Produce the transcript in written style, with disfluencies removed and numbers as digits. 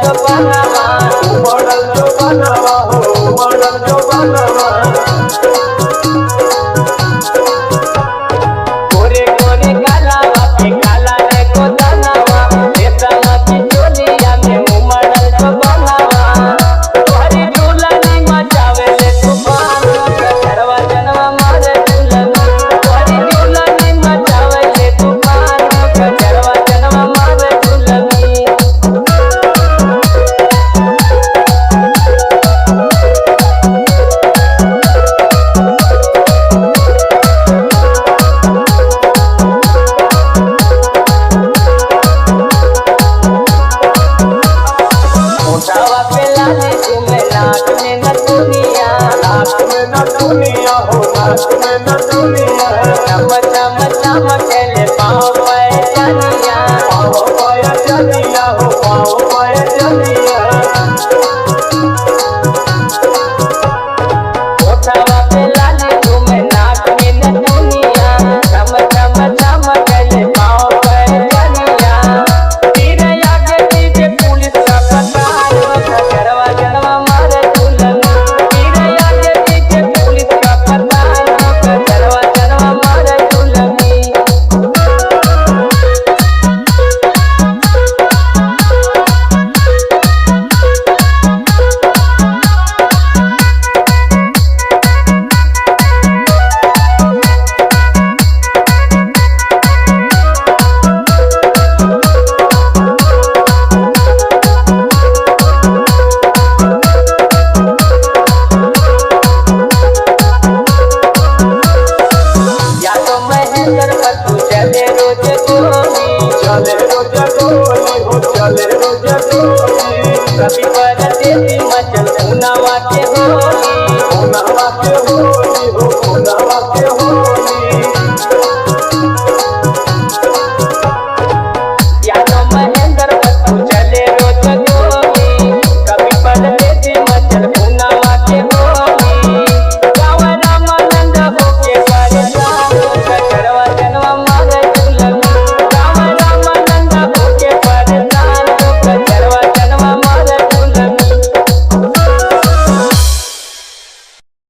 जो बनवा उमड़ल जो बनवा हो उमड़ल जो बनवा गोरे गोरे कालावा पे काला रे को दानवा देता की चोलिया में उमड़ल जो बनवा तोहरी झूलनी मचावे ले तूफान करवा जनवा मारे झूलनी तोहरी झूलनी मचावे ले तूफान करवा जनवा मारे झूलनी उठावा पे लाले घूमे नाक में न दुनिया हो नाक में न दुनिया चम चम चमकेले पाँव पे जनिया पाँव पाया जलिया हो पाँव पाया जलिया उठावा पे लाले घूमे नाक में न दुनिया चम चम चमकेले पाँव पे जनिया तेरे आगे पीछे पुलिस का पताल करवा जनवा मारे झूलनी तेरे आगे पीछे पुलिस का पताल करवा जनवा मारे झूलनी या तो महेंद्र पर तू चले रोज गोली चले रोज गोली हो चले रोज गोली कभी पर देती मचल उनावा के होली उनावा के